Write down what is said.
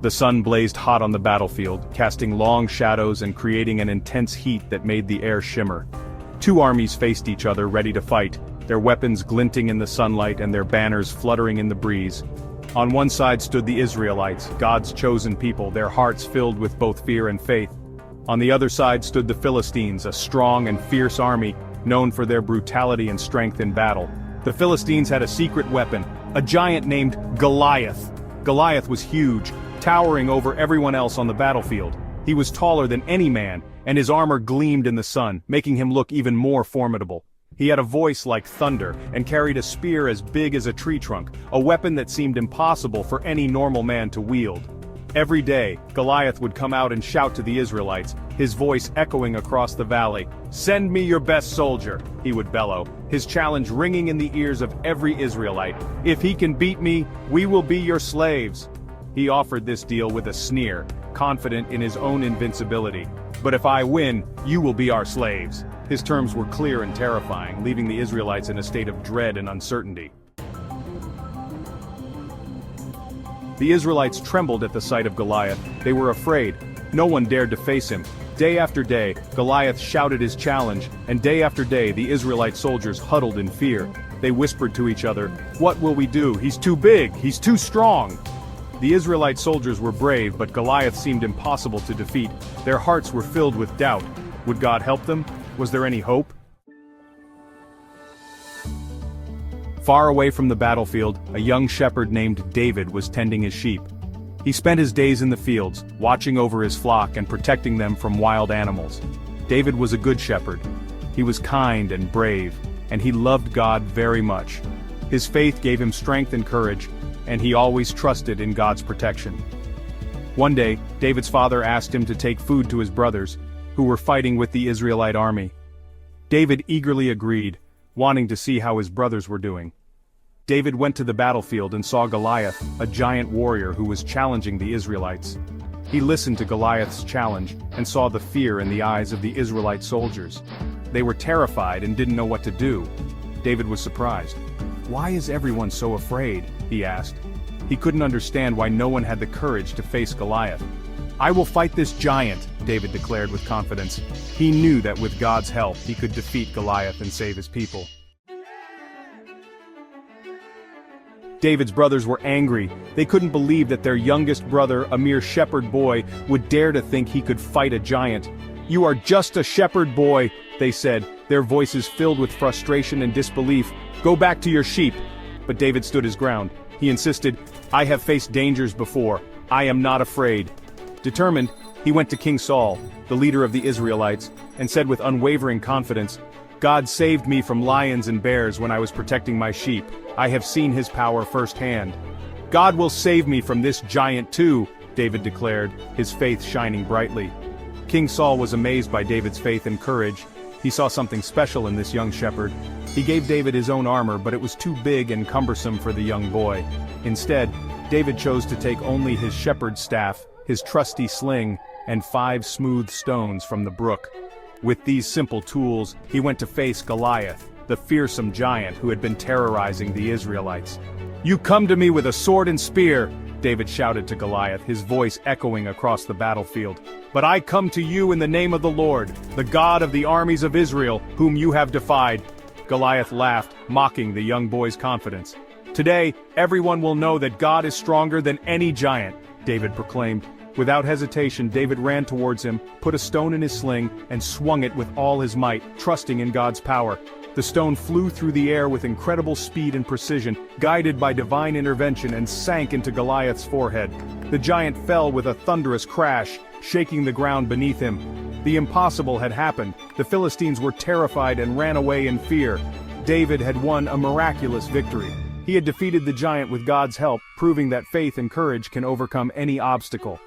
The sun blazed hot on the battlefield, casting long shadows and creating an intense heat that made the air shimmer. Two armies faced each other, ready to fight, their weapons glinting in the sunlight and their banners fluttering in the breeze. On one side stood the Israelites, God's chosen people, their hearts filled with both fear and faith. On the other side stood the Philistines, a strong and fierce army, known for their brutality and strength in battle. The Philistines had a secret weapon, a giant named Goliath. Goliath was huge, towering over everyone else on the battlefield. He was taller than any man, and his armor gleamed in the sun, making him look even more formidable. He had a voice like thunder, and carried a spear as big as a tree trunk, a weapon that seemed impossible for any normal man to wield. Every day, Goliath would come out and shout to the Israelites, his voice echoing across the valley. "Send me your best soldier," he would bellow, his challenge ringing in the ears of every Israelite. "If he can beat me, we will be your slaves." He offered this deal with a sneer, confident in his own invincibility. "But if I win, you will be our slaves." His terms were clear and terrifying, leaving the Israelites in a state of dread and uncertainty. The Israelites trembled at the sight of Goliath. They were afraid. No one dared to face him. Day after day, Goliath shouted his challenge, and day after day the Israelite soldiers huddled in fear. They whispered to each other, "What will we do? He's too big, he's too strong." The Israelite soldiers were brave, but Goliath seemed impossible to defeat. Their hearts were filled with doubt. Would God help them? Was there any hope? Far away from the battlefield, a young shepherd named David was tending his sheep. He spent his days in the fields, watching over his flock and protecting them from wild animals. David was a good shepherd. He was kind and brave, and he loved God very much. His faith gave him strength and courage, and he always trusted in God's protection. One day, David's father asked him to take food to his brothers, who were fighting with the Israelite army. David eagerly agreed, wanting to see how his brothers were doing. David went to the battlefield and saw Goliath, a giant warrior who was challenging the Israelites. He listened to Goliath's challenge and saw the fear in the eyes of the Israelite soldiers. They were terrified and didn't know what to do. David was surprised. "Why is everyone so afraid?" he asked. He couldn't understand why no one had the courage to face Goliath. "I will fight this giant," David declared with confidence. He knew that with God's help he could defeat Goliath and save his people. David's brothers were angry. They couldn't believe that their youngest brother, a mere shepherd boy, would dare to think he could fight a giant. "You are just a shepherd boy," they said, their voices filled with frustration and disbelief. "Go back to your sheep." But David stood his ground. He insisted, "I have faced dangers before. I am not afraid." Determined, he went to King Saul, the leader of the Israelites, and said with unwavering confidence, "God saved me from lions and bears when I was protecting my sheep. I have seen his power firsthand." "God will save me from this giant too," David declared, his faith shining brightly. King Saul was amazed by David's faith and courage. He saw something special in this young shepherd. He gave David his own armor, but it was too big and cumbersome for the young boy. Instead, David chose to take only his shepherd's staff, his trusty sling, and 5 smooth stones from the brook. With these simple tools, he went to face Goliath, the fearsome giant who had been terrorizing the Israelites. "You come to me with a sword and spear," David shouted to Goliath, his voice echoing across the battlefield. "But I come to you in the name of the Lord, the God of the armies of Israel, whom you have defied." Goliath laughed, mocking the young boy's confidence. "Today, everyone will know that God is stronger than any giant," David proclaimed. Without hesitation, David ran towards him, put a stone in his sling, and swung it with all his might, trusting in God's power. The stone flew through the air with incredible speed and precision, guided by divine intervention, and sank into Goliath's forehead. The giant fell with a thunderous crash, shaking the ground beneath him. The impossible had happened. The Philistines were terrified and ran away in fear. David had won a miraculous victory. He had defeated the giant with God's help, proving that faith and courage can overcome any obstacle.